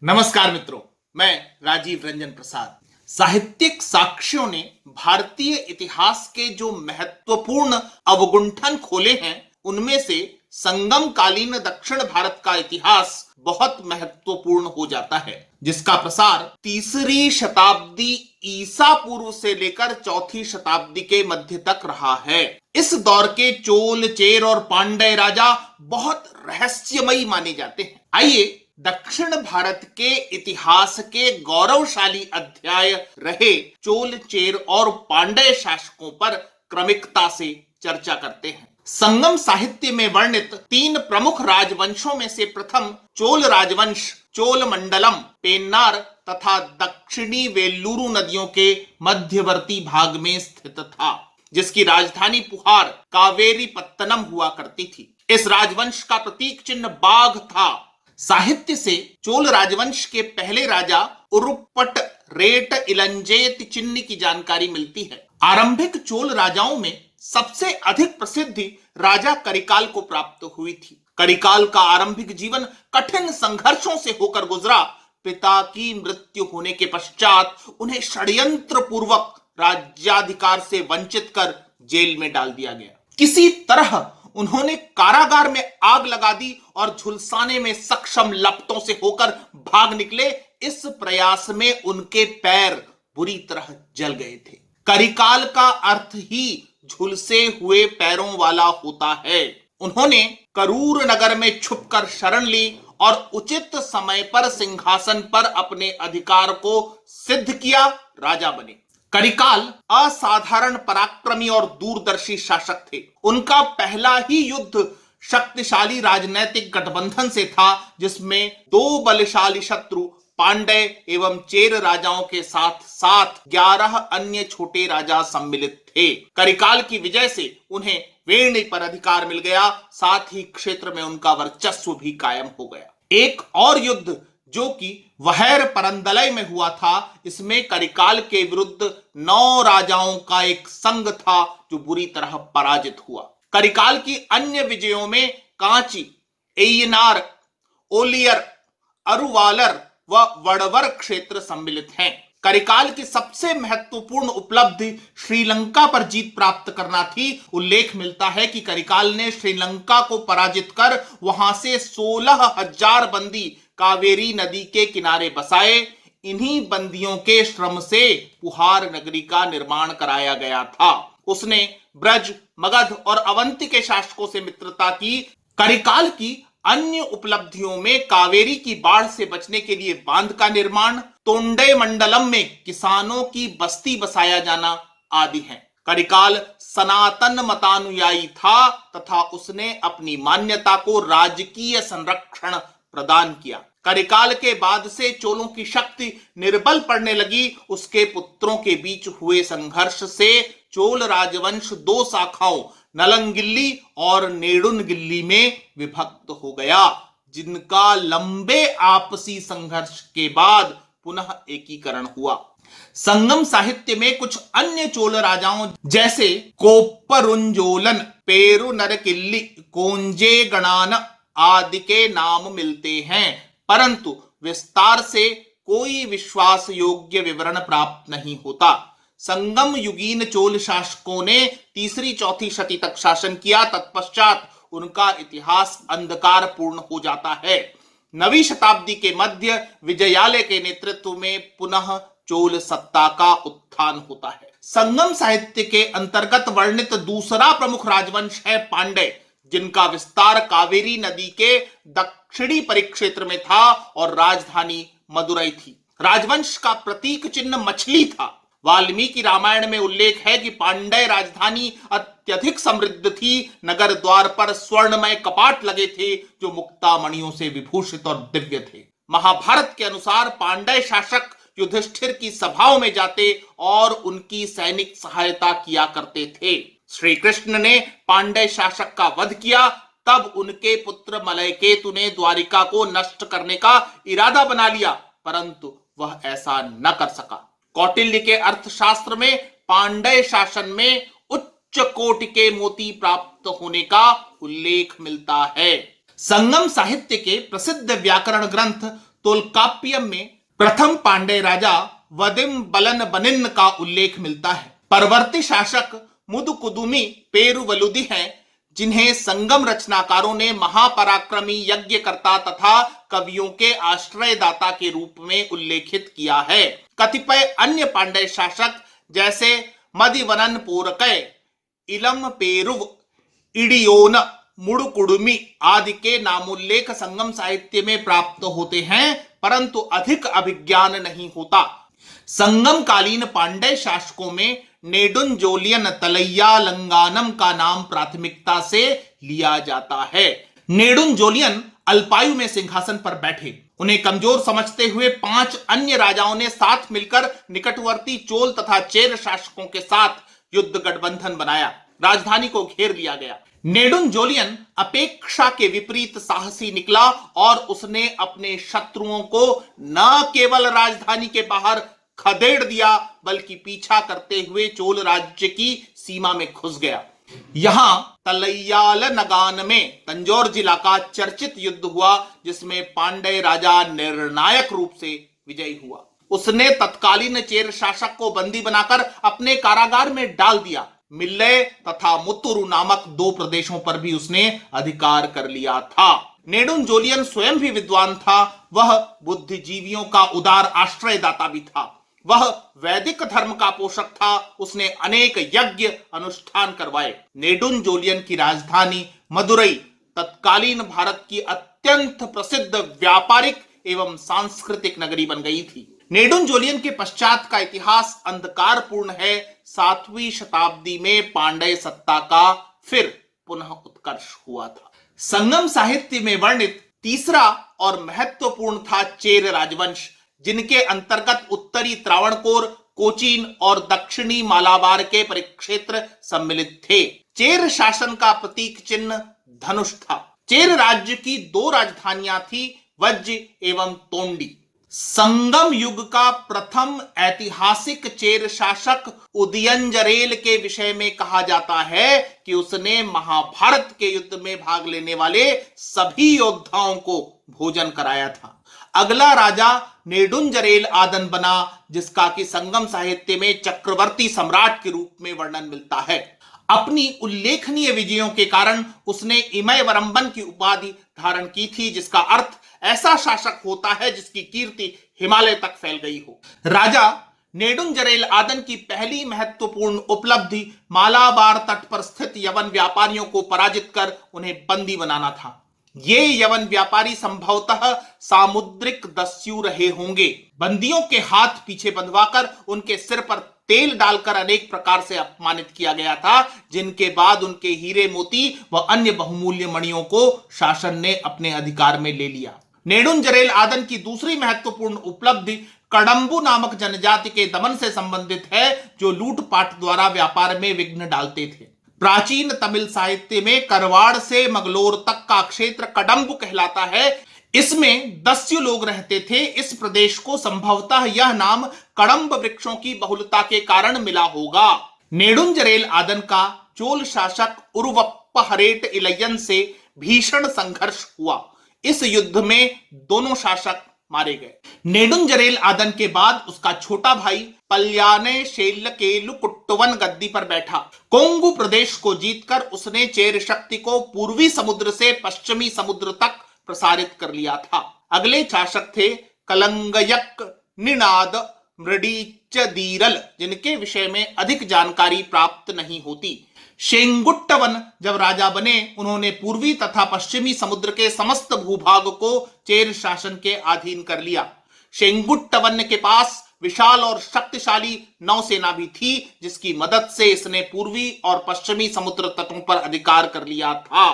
नमस्कार मित्रों, मैं राजीव रंजन प्रसाद। साहित्यिक साक्ष्यों ने भारतीय इतिहास के जो महत्वपूर्ण अवगुंठन खोले हैं, उनमें से संगम कालीन दक्षिण भारत का इतिहास बहुत महत्वपूर्ण हो जाता है, जिसका प्रसार तीसरी शताब्दी ईसा पूर्व से लेकर चौथी शताब्दी के मध्य तक रहा है। इस दौर के चोल, चेर और पांड्य राजा बहुत रहस्यमयी माने जाते हैं। आइए दक्षिण भारत के इतिहास के गौरवशाली अध्याय रहे चोल, चेर और पांड्य शासकों पर क्रमिकता से चर्चा करते हैं। संगम साहित्य में वर्णित तीन प्रमुख राजवंशों में से प्रथम चोल राजवंश चोल मंडलम, पेन्नार तथा दक्षिणी वेल्लुरु नदियों के मध्यवर्ती भाग में स्थित था, जिसकी राजधानी पुहार कावेरी पत्तनम हुआ करती थी। इस राजवंश का प्रतीक चिन्ह बाघ था। साहित्य से चोल राजवंश के पहले राजा उरुप्पट रेट इलंजेत चिन्ह की जानकारी मिलती है। आरंभिक चोल राजाओं में सबसे अधिक प्रसिद्धि राजा करिकाल को प्राप्त हुई थी। करिकाल का आरंभिक जीवन कठिन संघर्षों से होकर गुजरा। पिता की मृत्यु होने के पश्चात उन्हें षड्यंत्र पूर्वक राज्याधिकार से वंचित कर जेल में डाल दिया गया। किसी तरह उन्होंने कारागार में आग लगा दी और झुलसाने में सक्षम लपटों से होकर भाग निकले। इस प्रयास में उनके पैर बुरी तरह जल गए थे। करिकाल का अर्थ ही झुलसे हुए पैरों वाला होता है। उन्होंने करूर नगर में छुपकर शरण ली और उचित समय पर सिंहासन पर अपने अधिकार को सिद्ध किया, राजा बने। करिकाल असाधारण पराक्रमी और दूरदर्शी शासक थे। उनका पहला ही युद्ध शक्तिशाली राजनैतिक गठबंधन से था, जिसमें दो बलशाली शत्रु पांड्य एवं चेर राजाओं के साथ साथ 11 अन्य छोटे राजा सम्मिलित थे। करिकाल की विजय से उन्हें वेणी पर अधिकार मिल गया, साथ ही क्षेत्र में उनका वर्चस्व भी कायम हो गया। एक और युद्ध जो कि वहैर परंदलय में हुआ था, इसमें करिकाल के विरुद्ध 9 राजाओं का एक संघ था जो बुरी तरह पराजित हुआ। करिकाल की अन्य विजयों में कांची, एयनार, ओलियर, अरुवालर व वड़वर क्षेत्र सम्मिलित हैं। करिकाल की सबसे महत्वपूर्ण उपलब्धि श्रीलंका पर जीत प्राप्त करना थी। उल्लेख मिलता है कि करिकाल ने श्रीलंका को पराजित कर वहां से 16,000 बंदी कावेरी नदी के किनारे बसाए। इन्हीं बंदियों के श्रम से पुहार नगरी का निर्माण कराया गया था। उसने ब्रज, मगध और अवंती के शासकों से मित्रता की। करिकाल की अन्य उपलब्धियों में कावेरी की बाढ़ से बचने के लिए बांध का निर्माण, तोंडे मंडलम में किसानों की बस्ती बसाया जाना आदि हैं। करिकाल सनातन मतानुयायी था तथा उसने अपनी मान्यता को राजकीय संरक्षण प्रदान किया। करिकाल के बाद से चोलों की शक्ति निर्बल पड़ने लगी। उसके पुत्रों के बीच हुए संघर्ष से चोल राजवंश 2 शाखाओं नलंगिल्ली और नेडुनगिल्ली में विभक्त हो गया, जिनका लंबे आपसी संघर्ष के बाद पुनः एकीकरण हुआ। संगम साहित्य में कुछ अन्य चोल राजाओं जैसे कोप्परुंजोलन, पेरुनरकिल्ली, कोंजे गणान आदि के नाम मिलते हैं, परंतु विस्तार से कोई विश्वास योग्य विवरण प्राप्त नहीं होता। संगम युगीन चोल शासकों ने तीसरी चौथी शती तक शासन किया। तत्पश्चात उनका इतिहास अंधकार पूर्ण हो जाता है। नवीं शताब्दी के मध्य विजयालय के नेतृत्व में पुनः चोल सत्ता का उत्थान होता है। संगम साहित्य के अंतर्गत वर्णित दूसरा प्रमुख राजवंश है पांड्य, जिनका विस्तार कावेरी नदी के दक्षिणी परिक्षेत्र में था और राजधानी मदुरई थी। राजवंश का प्रतीक चिन्ह मछली था। वाल्मीकि रामायण में उल्लेख है कि पांड्य राजधानी अत्यधिक समृद्ध थी। नगर द्वार पर स्वर्णमय कपाट लगे थे जो मुक्ता मणियों से विभूषित और दिव्य थे। महाभारत के अनुसार पांड्य शासक युधिष्ठिर की सभाओं में जाते और उनकी सैनिक सहायता किया करते थे। श्री कृष्ण ने पांड्य शासक का वध किया, तब उनके पुत्र मलयकेतु ने द्वारिका को नष्ट करने का इरादा बना लिया, परंतु वह ऐसा न कर सका। कौटिल्य के अर्थशास्त्र में पांड्य शासन में उच्च कोटि के मोती प्राप्त होने का उल्लेख मिलता है। संगम साहित्य के प्रसिद्ध व्याकरण ग्रंथ तोल्काप्पियम में प्रथम पांड्य राजा वदिम बलन बनिन्न का उल्लेख मिलता है। परवर्ती शासक मुदुकुदुमी पेरुवलुदि हैं, जिन्हें संगम रचनाकारों ने महापराक्रमी यज्ञकर्ता तथा कवियों के आश्रयदाता के रूप में उल्लेखित किया है। कतिपय अन्य पांड्य शासक जैसे मदिवनन पूरकय, इलम पेरुव, इडियोन, मुड़कुड़ुमी आदि के नामोल्लेख संगम साहित्य में प्राप्त होते हैं, परंतु अधिक अभिज्ञान नहीं होता। संगम कालीन पांड्य शासकों में नेडुंजोलियन तलैयालंगानम का नाम प्राथमिकता से लिया जाता है। नेडुंजोलियन अल्पायु में सिंहासन पर बैठे। उन्हें कमजोर समझते हुए 5 अन्य राजाओं ने साथ मिलकर निकटवर्ती चोल तथा चेर शासकों के साथ युद्ध गठबंधन बनाया। राजधानी को घेर लिया गया। नेडुंजोलियन अपेक्षा के विपरीत साहसी निकला और उसने अपने शत्रुओं को न केवल राजधानी के बाहर खदेड़ दिया, बल्कि पीछा करते हुए चोल राज्य की सीमा में घुस गया। यहां तलैयाल नगान में तंजौर जिला का चर्चित युद्ध हुआ, जिसमें पांड्य राजा निर्णायक रूप से विजयी हुआ। उसने तत्कालीन चेर शासक को बंदी बनाकर अपने कारागार में डाल दिया। मिल्लय तथा मुत्तुरु नामक 2 प्रदेशों पर भी उसने अधिकार कर लिया था। नेडुंजोलियन स्वयं भी विद्वान था। वह बुद्धिजीवियों का उदार आश्रयदाता भी था। वह वैदिक धर्म का पोषक था। उसने अनेक यज्ञ अनुष्ठान करवाए। नेडुंजोलियन की राजधानी मदुरई तत्कालीन भारत की अत्यंत प्रसिद्ध व्यापारिक एवं सांस्कृतिक नगरी बन गई थी। नेडुंजोलियन के पश्चात का इतिहास अंधकारपूर्ण है। 7वीं शताब्दी में पांड्य सत्ता का फिर पुनः उत्कर्ष हुआ था। संगम साहित्य में वर्णित तीसरा और महत्वपूर्ण था चेर राजवंश, जिनके अंतर्गत उत्तरी त्रावणकोर, कोचीन और दक्षिणी मालाबार के परिक्षेत्र सम्मिलित थे। चेर शासन का प्रतीक चिन्ह धनुष था। चेर राज्य की 2 राजधानियां थी, वज्र एवं तोंडी। संगम युग का प्रथम ऐतिहासिक चेर शासक उदयनजरेल के विषय में कहा जाता है कि उसने महाभारत के युद्ध में भाग लेने वाले सभी योद्धाओं को भोजन कराया था। अगला राजा नेडुंजरेल आदन बना, जिसका कि संगम साहित्य में चक्रवर्ती सम्राट के रूप में वर्णन मिलता है। अपनी उल्लेखनीय विजयों के कारण उसने इमयवरंबन की उपाधि धारण की थी, जिसका अर्थ ऐसा शासक होता है जिसकी कीर्ति हिमालय तक फैल गई हो। राजा नेडुंजरेल आदन की पहली महत्वपूर्ण उपलब्धि मालाबार तट पर स्थित यवन व्यापारियों को पराजित कर उन्हें बंदी बनाना था। ये यवन व्यापारी संभवतः सामुद्रिक दस्यु रहे होंगे। बंदियों के हाथ पीछे बंधवाकर उनके सिर पर तेल डालकर अनेक प्रकार से अपमानित किया गया था, जिनके बाद उनके हीरे मोती व अन्य बहुमूल्य मणियों को शासन ने अपने अधिकार में ले लिया। नेडुंजरेल आदन की दूसरी महत्वपूर्ण उपलब्धि कड़म्बू नामक जनजाति के दमन से संबंधित है, जो लूटपाट द्वारा व्यापार में विघ्न डालते थे। प्राचीन तमिल साहित्य में करवाड़ से मंगलोर तक का क्षेत्र कड़म्बू कहलाता है। इसमें दस्यु लोग रहते थे। इस प्रदेश को संभवतः यह नाम कड़म्ब वृक्षों की बहुलता के कारण मिला होगा। नेडुंजरेल आदन का चोल शासक उरुवप्पहरेट इलयन से भीषण संघर्ष हुआ। इस युद्ध में दोनों शासक मारे गए। नेडुंजरेल आदन के बाद उसका छोटा भाई पल्याने शेल्लकेलु कुट्टवन गद्दी पर बैठा। कोंगू प्रदेश को जीतकर उसने चेर शक्ति को पूर्वी समुद्र से पश्चिमी समुद्र तक प्रसारित कर लिया था। अगले शासक थे कलंगयक, निनाद, मृडीचदीरल, जिनके विषय में अधिक जानकारी प्राप्त नहीं होती। शेंगुट्टवन जब राजा बने, उन्होंने पूर्वी तथा पश्चिमी समुद्र के समस्त भूभाग को चेर शासन के अधीन कर लिया। शेंगुट्टवन के पास विशाल और शक्तिशाली नौसेना भी थी, जिसकी मदद से इसने पूर्वी और पश्चिमी समुद्र तटों पर अधिकार कर लिया था।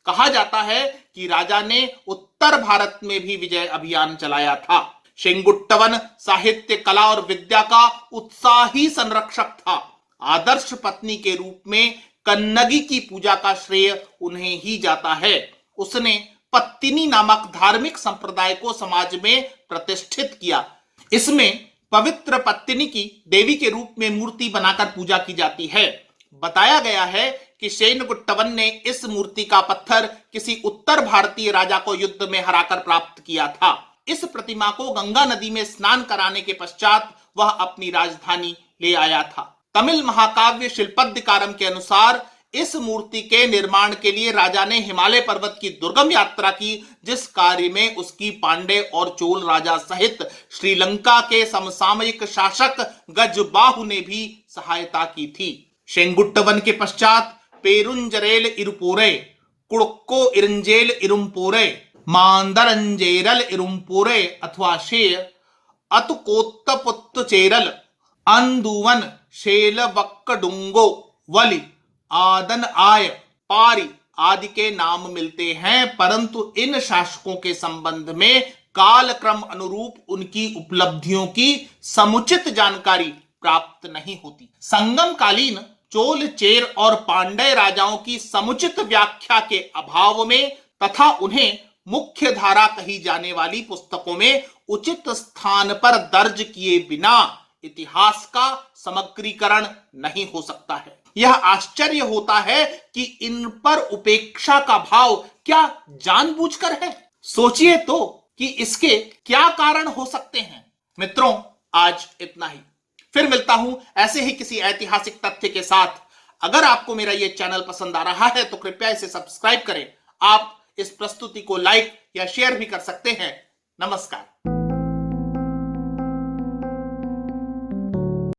कहा जाता है कि राजा ने उत्तर भारत में भी विजय अभियान चलाया था। शेंगुट्टवन साहित्य, कला और विद्या का उत्साही संरक्षक था। आदर्श पत्नी के रूप में कन्नगी की पूजा का श्रेय उन्हें ही जाता है। उसने पत्तिनी नामक धार्मिक संप्रदाय को समाज में प्रतिष्ठित किया। इसमें पवित्र पत्तिनी की देवी के रूप में मूर्ति बनाकर पूजा की जाती है। बताया गया है कि शेंगुट्टवन ने इस मूर्ति का पत्थर किसी उत्तर भारतीय राजा को युद्ध में हराकर प्राप्त किया था। इस प्रतिमा को गंगा नदी में स्नान कराने के पश्चात वह अपनी राजधानी ले आया था। तमिल महाकाव्य शिल्पद्दिकारम के अनुसार इस मूर्ति के निर्माण के लिए राजा ने हिमालय पर्वत की दुर्गम यात्रा की, जिस कार्य में उसकी पांडे और चोल राजा सहित श्रीलंका के समसामयिक शासक गजबाहु ने भी सहायता की थी। शेंगुट्टवन के पश्चात पेरुंजरेल इरुपोरे, कुड़क्को इरंजेल इरुम्पोरे, मांदरंजेरल इरुम्पोरे अथवा शेर, अतुकोत्तपुत्तचेरल, अंदुवन, शेलवक्कडुंगो, वली, आदन आय, पारी आदि के नाम मिलते हैं, परंतु इन शासकों के संबंध में कालक्रम अनुरूप उनकी उपलब्धियों की समुचित जानकारी प्राप्त नहीं होती। संगम कालीन चोल, चेर और पांड्य राजाओं की समुचित व्याख्या के अभाव में तथा उन्हें मुख्य धारा कही जाने वाली पुस्तकों में उचित स्थान पर दर्ज किए बिना इतिहास का समग्रीकरण नहीं हो सकता है। यह आश्चर्य होता है कि इन पर उपेक्षा का भाव क्या जानबूझकर है? सोचिए तो कि इसके क्या कारण हो सकते हैं। मित्रों, आज इतना ही। फिर मिलता हूं ऐसे ही किसी ऐतिहासिक तथ्य के साथ। अगर आपको मेरा यह चैनल पसंद आ रहा है तो कृपया इसे सब्सक्राइब करें। आप इस प्रस्तुति को लाइक या शेयर भी कर सकते हैं। नमस्कार।